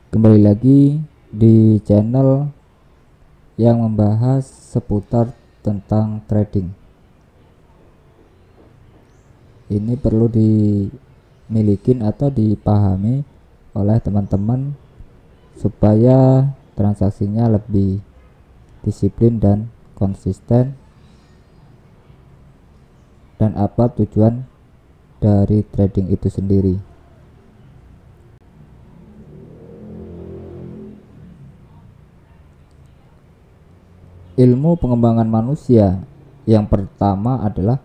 Kembali lagi di channel yang membahas seputar tentang trading. Ini perlu dimiliki atau dipahami oleh teman-teman supaya transaksinya lebih disiplin dan konsisten, dan apa tujuan dari trading itu sendiri. Ilmu pengembangan manusia yang pertama adalah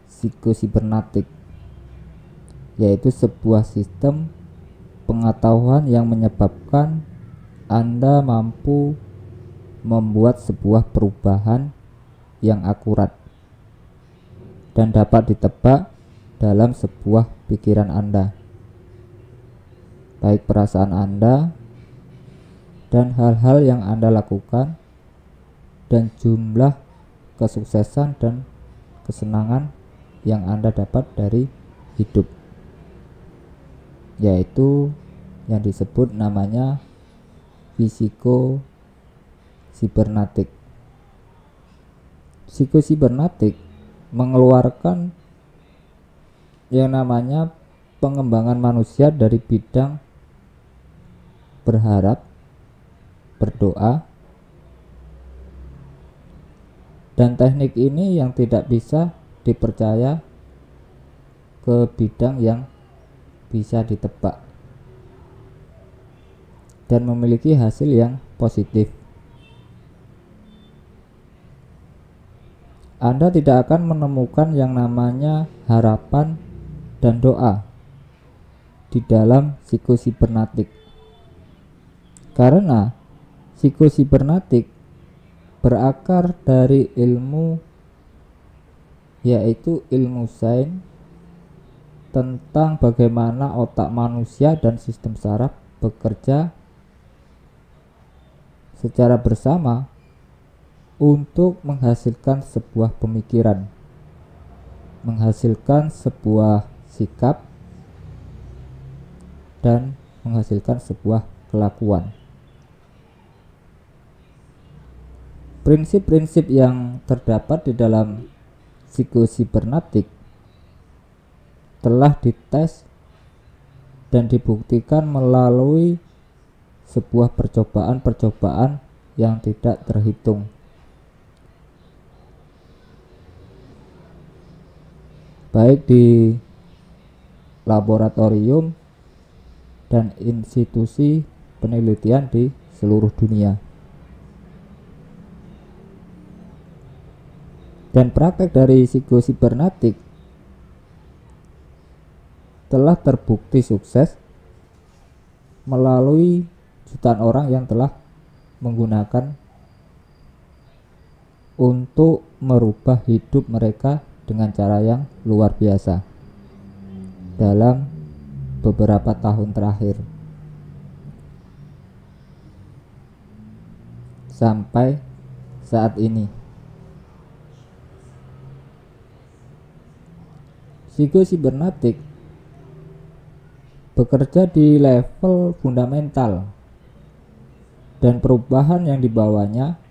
psikosibernatik, yaitu sebuah sistem pengetahuan yang menyebabkan Anda mampu membuat sebuah perubahan yang akurat dan dapat ditebak dalam sebuah pikiran Anda, baik perasaan Anda dan hal-hal yang Anda lakukan, dan jumlah kesuksesan dan kesenangan yang Anda dapat dari hidup, yaitu yang disebut namanya psikosibernatik. Psikosibernatik mengeluarkan yang namanya pengembangan manusia dari bidang berharap, berdoa, dan teknik ini yang tidak bisa dipercaya ke bidang yang bisa ditebak dan memiliki hasil yang positif. Anda tidak akan menemukan yang namanya harapan dan doa di dalam psikosibernatik, karena psikosibernatik berakar dari ilmu, yaitu ilmu sains tentang bagaimana otak manusia dan sistem saraf bekerja secara bersama untuk menghasilkan sebuah pemikiran, menghasilkan sebuah sikap, dan menghasilkan sebuah kelakuan. Prinsip-prinsip yang terdapat di dalam psikosibernatik telah dites dan dibuktikan melalui sebuah percobaan-percobaan yang tidak terhitung, baik di laboratorium dan institusi penelitian di seluruh dunia. Dan praktek dari psikosibernatik telah terbukti sukses melalui jutaan orang yang telah menggunakan untuk merubah hidup mereka dengan cara yang luar biasa dalam beberapa tahun terakhir sampai saat ini. Psikosibernatik bekerja di level fundamental, dan perubahan yang dibawanya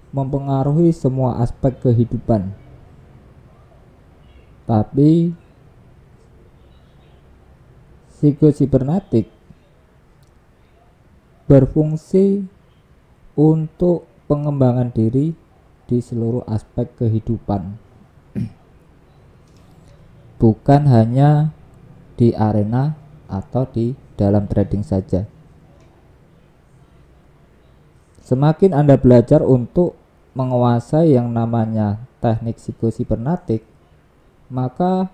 mempengaruhi semua aspek kehidupan. Tapi psikosibernatik berfungsi untuk pengembangan diri di seluruh aspek kehidupan, bukan hanya di arena atau di dalam trading saja. Semakin Anda belajar untuk menguasai yang namanya teknik psikosibernatik, maka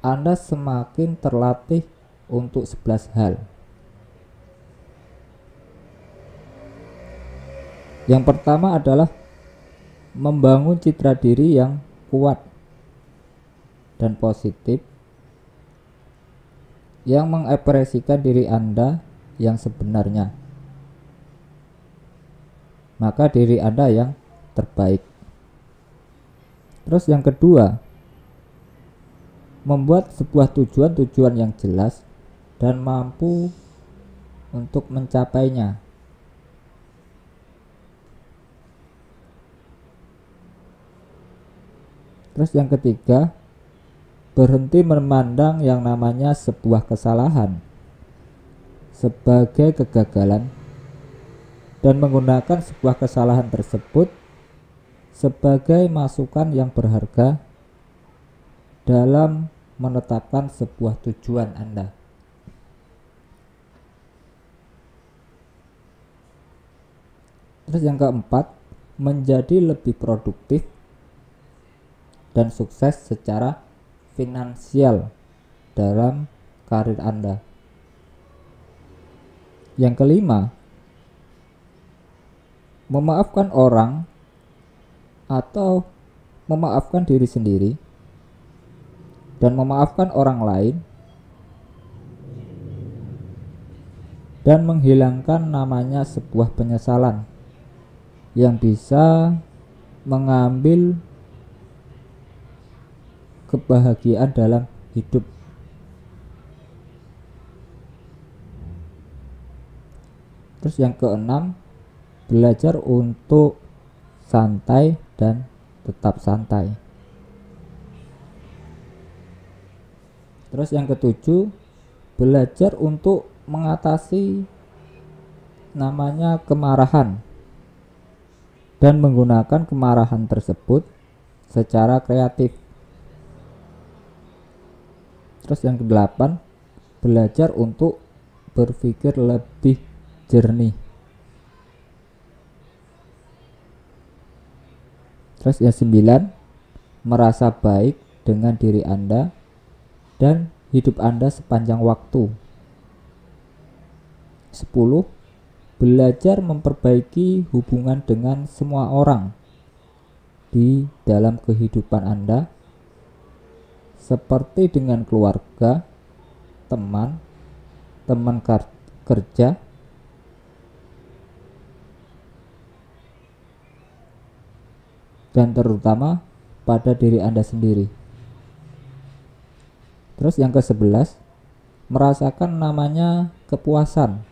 Anda semakin terlatih untuk 11 hal. Yang pertama adalah membangun citra diri yang kuat dan positif, yang mengekspresikan diri Anda yang sebenarnya, maka diri Anda yang terbaik. Terus yang kedua, membuat sebuah tujuan yang jelas dan mampu untuk mencapainya. Terus yang ketiga, berhenti memandang yang namanya sebuah kesalahan sebagai kegagalan dan menggunakan sebuah kesalahan tersebut sebagai masukan yang berharga dalam menetapkan sebuah tujuan Anda. Terus yang keempat, menjadi lebih produktif dan sukses secara finansial dalam karir Anda. Yang kelima, memaafkan orang atau memaafkan diri sendiri dan memaafkan orang lain dan menghilangkan namanya sebuah penyesalan yang bisa mengambil kebahagiaan dalam hidup. Terus yang keenam, belajar untuk santai dan tetap santai. Terus yang ketujuh, belajar untuk mengatasi namanya kemarahan dan menggunakan kemarahan tersebut secara kreatif. Terus yang kedelapan, belajar untuk berpikir lebih jernih. Terus yang sembilan, merasa baik dengan diri Anda dan hidup Anda sepanjang waktu. 10, belajar memperbaiki hubungan dengan semua orang di dalam kehidupan Anda, seperti dengan keluarga, teman kerja, dan terutama pada diri Anda sendiri. Terus yang ke-11, merasakan namanya kepuasan,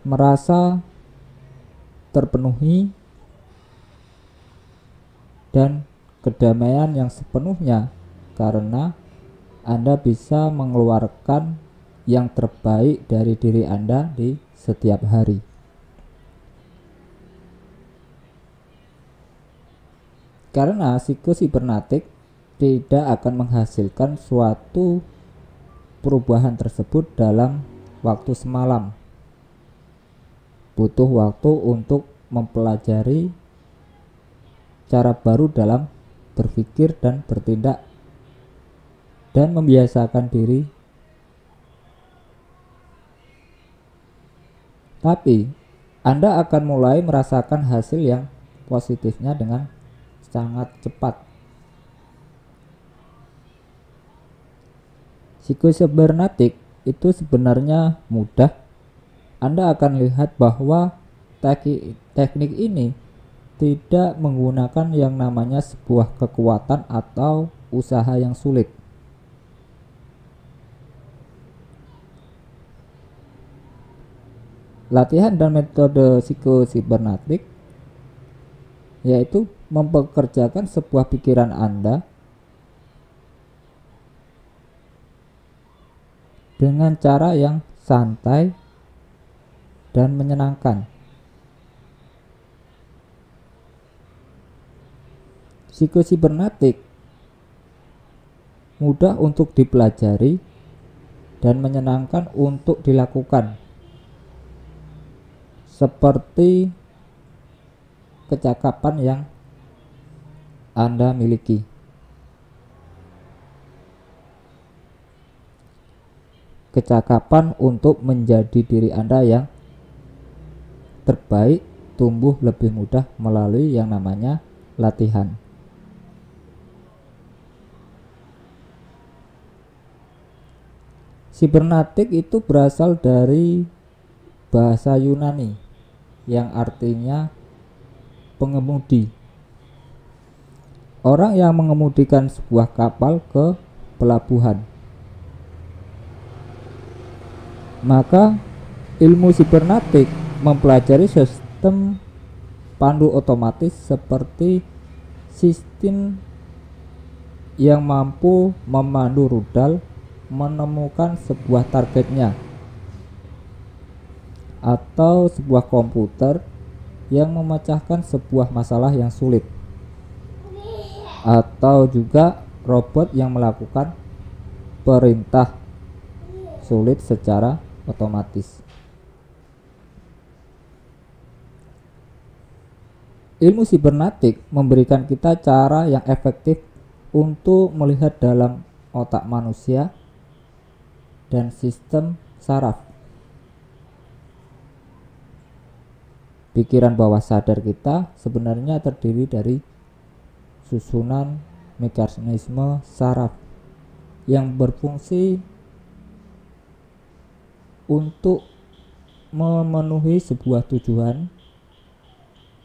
merasa terpenuhi dan kedamaian yang sepenuhnya karena Anda bisa mengeluarkan yang terbaik dari diri Anda di setiap hari. Karena psikosibernatik tidak akan menghasilkan suatu perubahan tersebut dalam waktu semalam. Butuh waktu untuk mempelajari cara baru dalam berpikir dan bertindak dan membiasakan diri. Tapi Anda akan mulai merasakan hasil yang positifnya dengan sangat cepat. Psikosibernatik itu sebenarnya mudah. Anda akan lihat bahwa teknik ini tidak menggunakan yang namanya sebuah kekuatan atau usaha yang sulit. Latihan dan metode psikosibernatik yaitu mempekerjakan sebuah pikiran Anda dengan cara yang santai dan menyenangkan. Psikosibernatik mudah untuk dipelajari dan menyenangkan untuk dilakukan, seperti kecakapan yang Anda miliki. Kecakapan untuk menjadi diri Anda yang terbaik tumbuh lebih mudah melalui yang namanya latihan. Sibernatik itu berasal dari bahasa Yunani yang artinya pengemudi. Orang yang mengemudikan sebuah kapal ke pelabuhan. Maka ilmu sibernetik mempelajari sistem pandu otomatis seperti sistem yang mampu memandu rudal menemukan sebuah targetnya, atau sebuah komputer yang memecahkan sebuah masalah yang sulit, atau juga robot yang melakukan perintah sulit secara otomatis. Ilmu sibernetik memberikan kita cara yang efektif untuk melihat dalam otak manusia dan sistem saraf. Pikiran bawah sadar kita sebenarnya terdiri dari susunan mekanisme saraf yang berfungsi untuk memenuhi sebuah tujuan.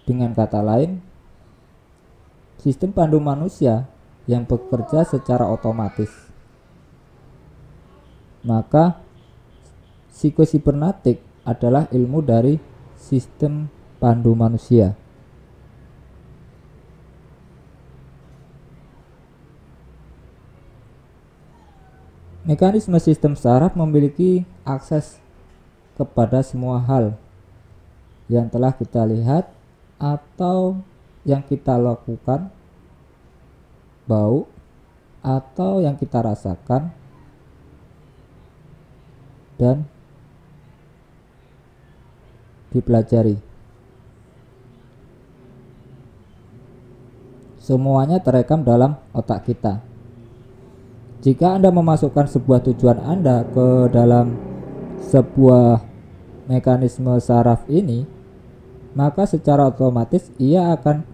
Dengan kata lain, sistem pandu manusia yang bekerja secara otomatis. Maka psikosibernetik adalah ilmu dari sistem pandu manusia. Mekanisme sistem saraf memiliki akses kepada semua hal yang telah kita lihat atau yang kita lakukan, bau atau yang kita rasakan, dan dipelajari. Semuanya terekam dalam otak kita. Jika Anda memasukkan sebuah tujuan Anda ke dalam sebuah mekanisme saraf ini, maka secara otomatis ia akan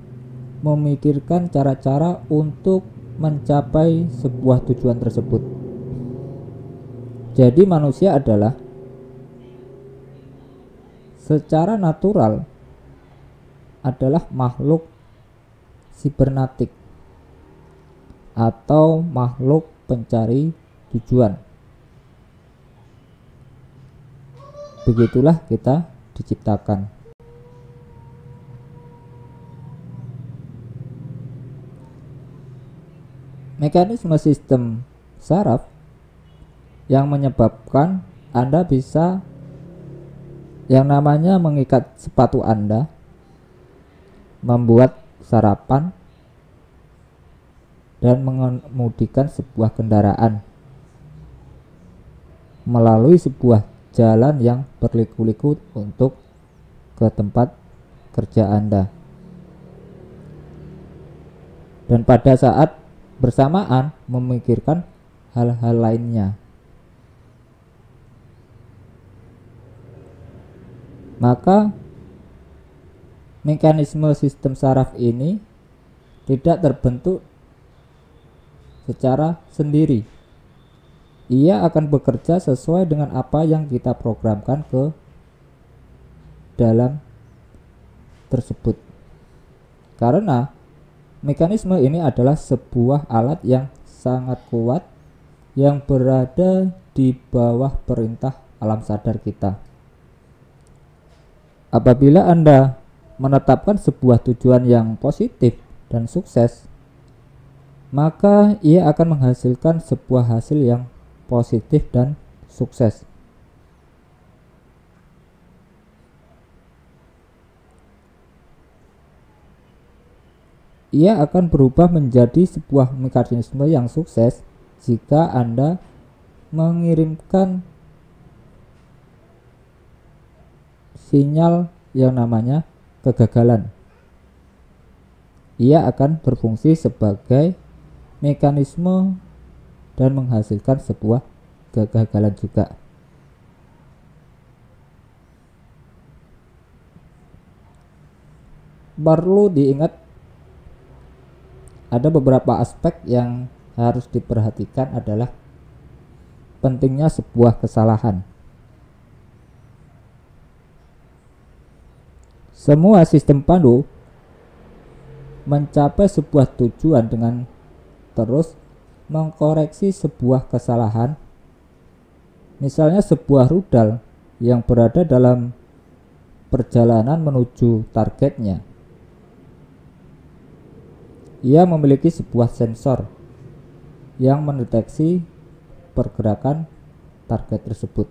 memikirkan cara-cara untuk mencapai sebuah tujuan tersebut. Jadi manusia adalah secara natural adalah makhluk sibernetik atau makhluk pencari tujuan. Begitulah kita diciptakan. Mekanisme sistem saraf yang menyebabkan Anda bisa yang namanya mengikat sepatu Anda, membuat sarapan, dan mengemudikan sebuah kendaraan melalui sebuah jalan yang berliku-liku untuk ke tempat kerja Anda. Dan pada saat bersamaan memikirkan hal-hal lainnya. Maka mekanisme sistem saraf ini tidak terbentuk secara sendiri. Ia akan bekerja sesuai dengan apa yang kita programkan ke dalam tersebut. Karena mekanisme ini adalah sebuah alat yang sangat kuat yang berada di bawah perintah alam sadar kita. Apabila Anda menetapkan sebuah tujuan yang positif dan sukses, maka ia akan menghasilkan sebuah hasil yang positif dan sukses. Ia akan berubah menjadi sebuah mekanisme yang sukses jika Anda mengirimkan sinyal yang namanya kegagalan. Ia akan berfungsi sebagai mekanisme dan menghasilkan sebuah kegagalan juga. Perlu diingat ada beberapa aspek yang harus diperhatikan adalah pentingnya sebuah kesalahan. Semua sistem pandu mencapai sebuah tujuan dengan terus mengkoreksi sebuah kesalahan Misalnya sebuah rudal yang berada dalam perjalanan menuju targetnya. Ia memiliki sebuah sensor yang mendeteksi pergerakan target tersebut.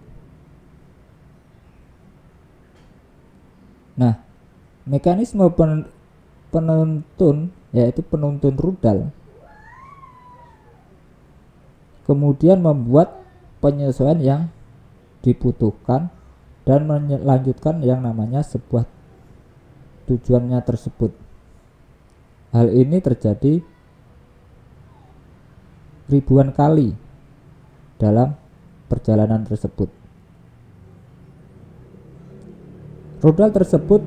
Nah, mekanisme penuntun, yaitu penuntun rudal, kemudian membuat penyesuaian yang dibutuhkan dan melanjutkan yang namanya sebuah tujuannya tersebut. Hal ini terjadi ribuan kali dalam perjalanan tersebut. Rudal tersebut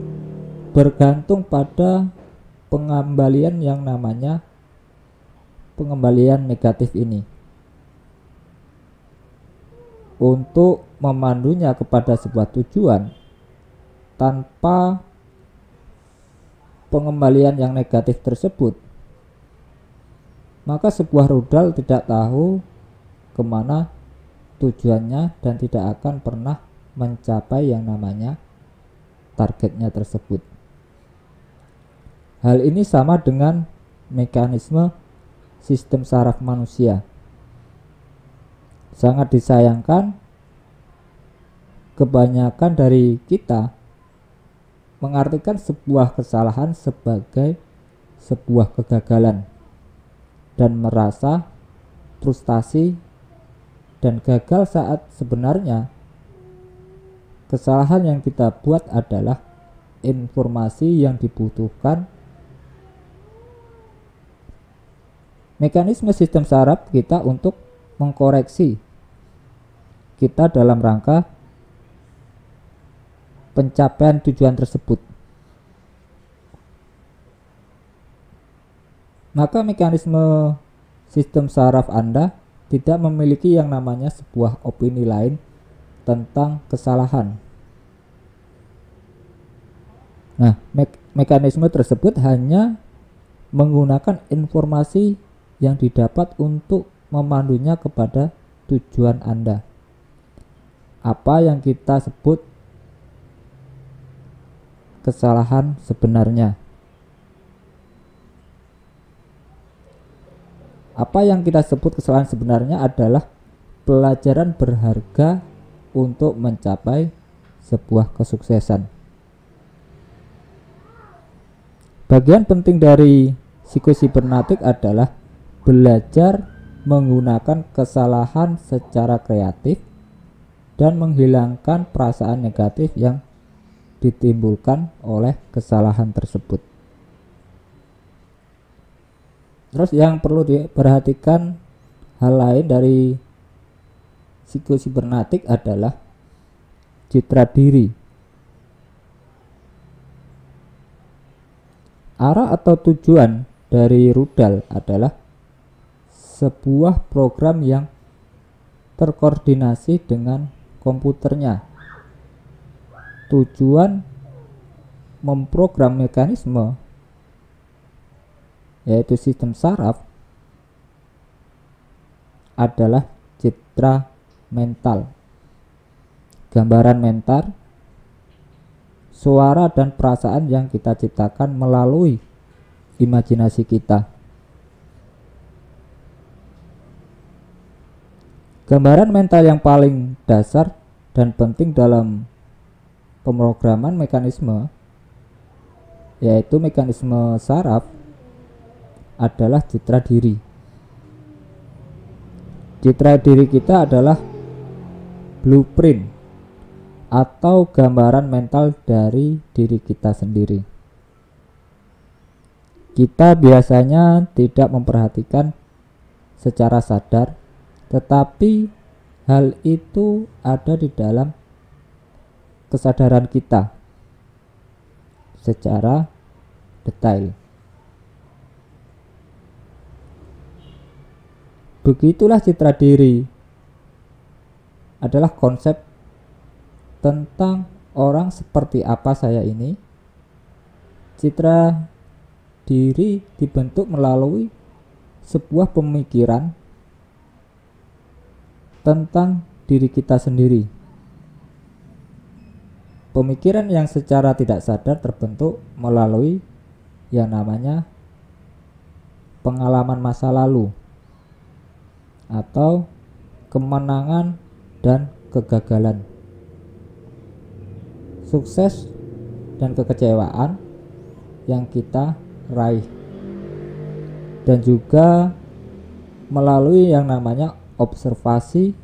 bergantung pada pengembalian yang namanya pengembalian negatif ini untuk memandunya kepada sebuah tujuan. Tanpa pengembalian yang negatif tersebut, maka sebuah rudal tidak tahu kemana tujuannya dan tidak akan pernah mencapai yang namanya targetnya tersebut. Hal ini sama dengan mekanisme sistem saraf manusia. Sangat disayangkan, kebanyakan dari kita mengartikan sebuah kesalahan sebagai sebuah kegagalan dan merasa frustasi dan gagal saat sebenarnya kesalahan yang kita buat adalah informasi yang dibutuhkan. Mekanisme sistem saraf kita untuk mengkoreksi kita dalam rangka pencapaian tujuan tersebut. Maka mekanisme sistem saraf Anda tidak memiliki yang namanya sebuah opini lain tentang kesalahan. Nah, mekanisme tersebut hanya menggunakan informasi yang didapat untuk memandunya kepada tujuan Anda. Apa yang kita sebut kesalahan sebenarnya. Apa yang kita sebut kesalahan sebenarnya adalah pelajaran berharga untuk mencapai sebuah kesuksesan. Bagian penting dari psikosibernatik adalah belajar menggunakan kesalahan secara kreatif dan menghilangkan perasaan negatif yang ditimbulkan oleh kesalahan tersebut. Terus yang perlu diperhatikan hal lain dari psikosibernatik adalah citra diri. Arah atau tujuan dari rudal adalah sebuah program yang terkoordinasi dengan komputernya. Tujuan memprogram mekanisme, yaitu sistem saraf, adalah citra mental, gambaran mental, suara dan perasaan yang kita ciptakan melalui imajinasi kita. Gambaran mental yang paling dasar dan penting dalam pemrograman mekanisme, yaitu mekanisme saraf, adalah citra diri. Citra diri kita adalah blueprint atau gambaran mental dari diri kita sendiri. Kita biasanya tidak memperhatikan secara sadar, tetapi hal itu ada di dalam kesadaran kita secara detail. Begitulah citra diri adalah konsep tentang orang seperti apa saya ini. Citra diri dibentuk melalui sebuah pemikiran tentang diri kita sendiri. Pemikiran yang secara tidak sadar terbentuk melalui yang namanya pengalaman masa lalu atau kemenangan dan kegagalan, sukses dan kekecewaan yang kita raih, dan juga melalui yang namanya observasi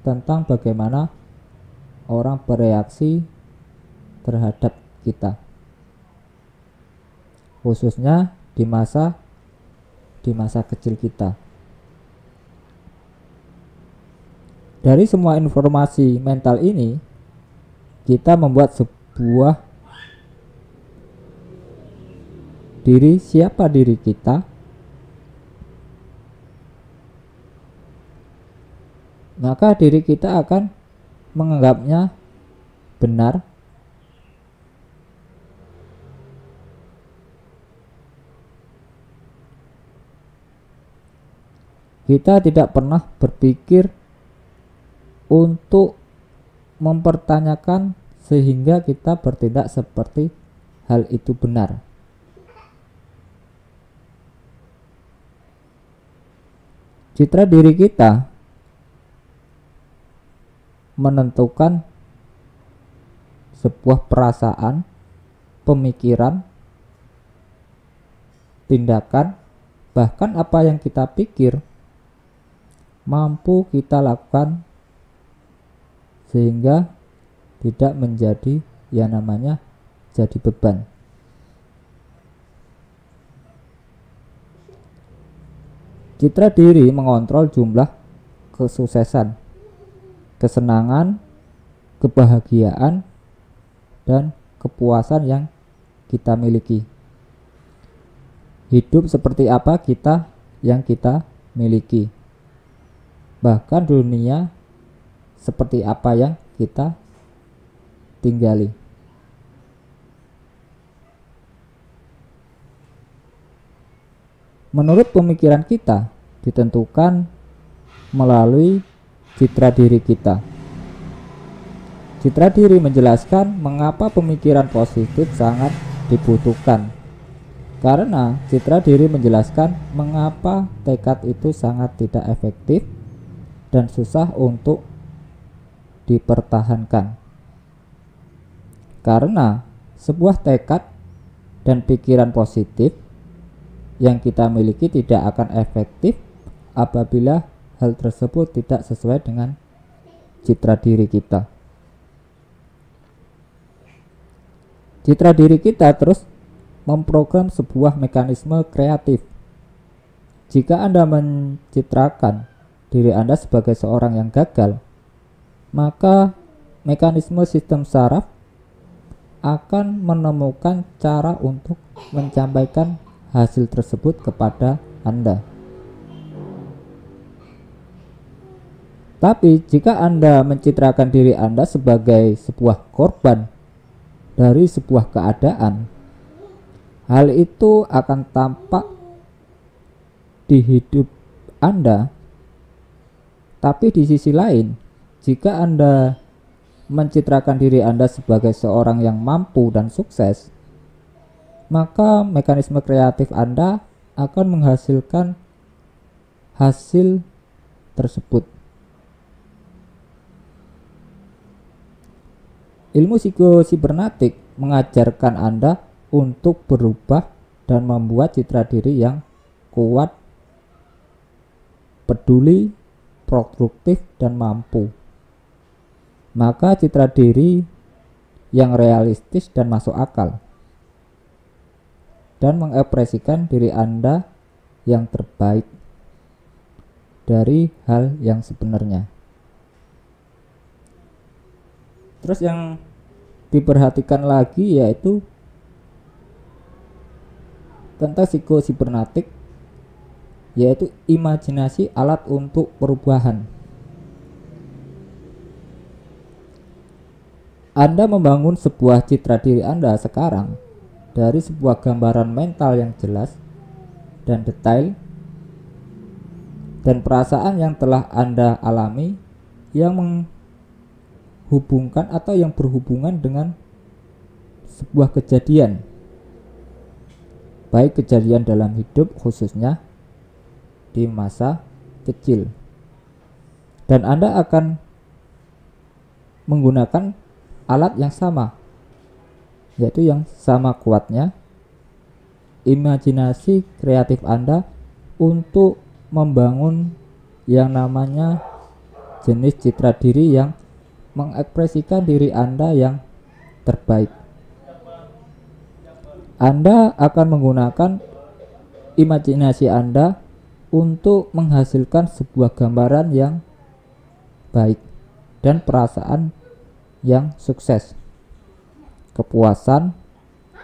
tentang bagaimana orang bereaksi terhadap kita, khususnya di masa kecil kita. Dari semua informasi mental ini, kita membuat sebuah siapa diri kita, maka diri kita akan menganggapnya benar kita tidak pernah berpikir untuk mempertanyakan sehingga kita bertindak seperti hal itu benar. Citra diri kita menentukan sebuah perasaan, pemikiran, tindakan, bahkan apa yang kita pikir mampu kita lakukan sehingga tidak menjadi yang namanya jadi beban. Citra diri mengontrol jumlah kesuksesan, kesenangan, kebahagiaan, dan kepuasan yang kita miliki. Hidup seperti apa yang kita miliki. Bahkan dunia seperti apa yang kita tinggali. Menurut pemikiran kita ditentukan melalui citra diri kita. Citra diri menjelaskan mengapa pemikiran positif sangat dibutuhkan. Karena citra diri menjelaskan mengapa tekad itu sangat tidak efektif dan susah untuk dipertahankan. Karena sebuah tekad dan pikiran positif yang kita miliki tidak akan efektif apabila hal tersebut tidak sesuai dengan citra diri kita. Citra diri kita terus memprogram sebuah mekanisme kreatif. Jika Anda mencitrakan diri Anda sebagai seorang yang gagal, maka mekanisme sistem saraf akan menemukan cara untuk menyampaikan hasil tersebut kepada Anda. Tapi jika Anda mencitrakan diri Anda sebagai sebuah korban dari sebuah keadaan, hal itu akan tampak di hidup Anda. Tapi di sisi lain, jika Anda mencitrakan diri Anda sebagai seorang yang mampu dan sukses, maka mekanisme kreatif Anda akan menghasilkan hasil tersebut. Ilmu psikosibernetik mengajarkan Anda untuk berubah dan membuat citra diri yang kuat, peduli, produktif, dan mampu. Maka citra diri yang realistis dan masuk akal, dan mengekspresikan diri Anda yang terbaik dari hal yang sebenarnya. Terus yang diperhatikan lagi yaitu tentang psikosibernetik, yaitu imajinasi alat untuk perubahan. Anda membangun sebuah citra diri Anda sekarang dari sebuah gambaran mental yang jelas dan detail dan perasaan yang telah Anda alami yang menghubungkan atau yang berhubungan dengan sebuah kejadian, baik kejadian dalam hidup khususnya di masa kecil, dan Anda akan menggunakan alat yang sama, yaitu yang sama kuatnya imajinasi kreatif Anda untuk membangun yang namanya jenis citra diri yang mengekspresikan diri Anda yang terbaik. Anda akan menggunakan imajinasi Anda untuk menghasilkan sebuah gambaran yang baik dan perasaan yang sukses, kepuasan,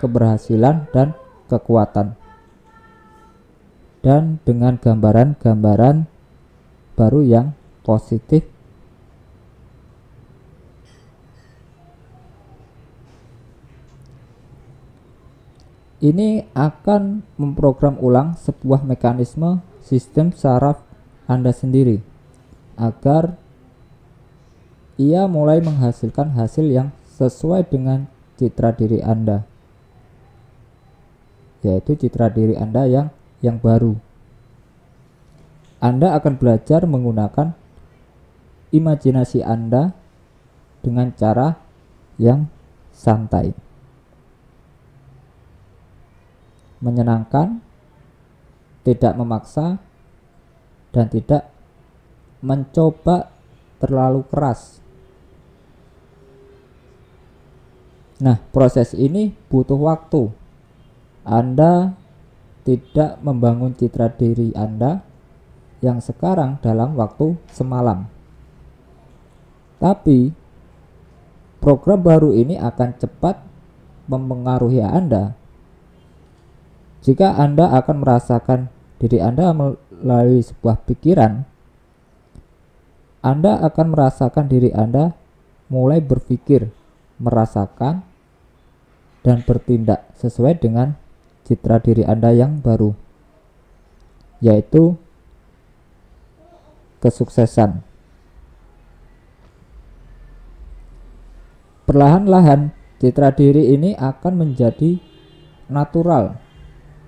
keberhasilan, dan kekuatan. Dan dengan gambaran-gambaran baru yang positif, ini akan memprogram ulang sebuah mekanisme sistem saraf Anda sendiri agar ia mulai menghasilkan hasil yang sesuai dengan citra diri Anda, yaitu citra diri Anda yang baru. Anda akan belajar menggunakan imajinasi Anda dengan cara yang santai, menyenangkan, tidak memaksa, dan tidak mencoba terlalu keras. Nah, proses ini butuh waktu. Anda tidak membangun citra diri Anda yang sekarang dalam waktu semalam. Tapi program baru ini akan cepat mempengaruhi Anda. Jika Anda akan merasakan diri Anda melalui sebuah pikiran, Anda akan merasakan diri Anda mulai berpikir, merasakan, dan bertindak sesuai dengan citra diri Anda yang baru, yaitu kesuksesan. Perlahan-lahan citra diri ini akan menjadi natural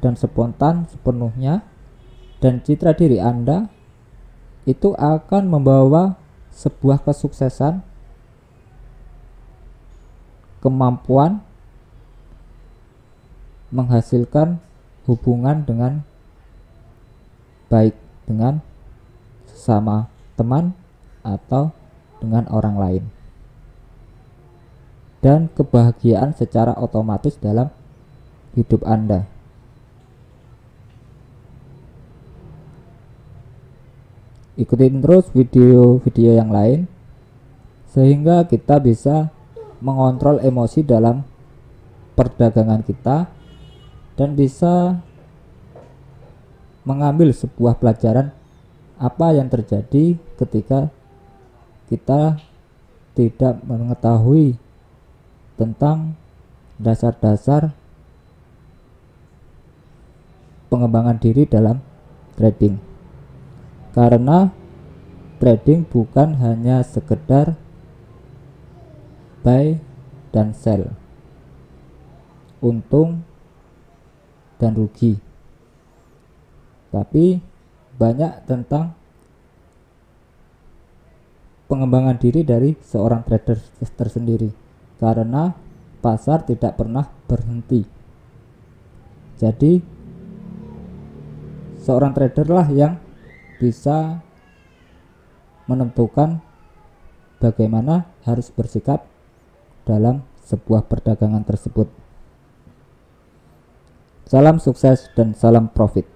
dan spontan sepenuhnya, dan citra diri Anda itu akan membawa sebuah kesuksesan, kemampuan menghasilkan hubungan dengan baik dengan sesama teman atau dengan orang lain, dan kebahagiaan secara otomatis dalam hidup Anda. Ikutin terus video-video yang lain sehingga kita bisa mengontrol emosi dalam perdagangan kita dan bisa mengambil sebuah pelajaran apa yang terjadi ketika kita tidak mengetahui tentang dasar-dasar pengembangan diri dalam trading. Karena trading bukan hanya sekedar buy dan sell, untung dan rugi, tapi banyak tentang pengembangan diri dari seorang trader tersendiri, karena pasar tidak pernah berhenti. Jadi seorang trader lah yang bisa menentukan bagaimana harus bersikap dalam sebuah perdagangan tersebut. Salam sukses dan salam profit.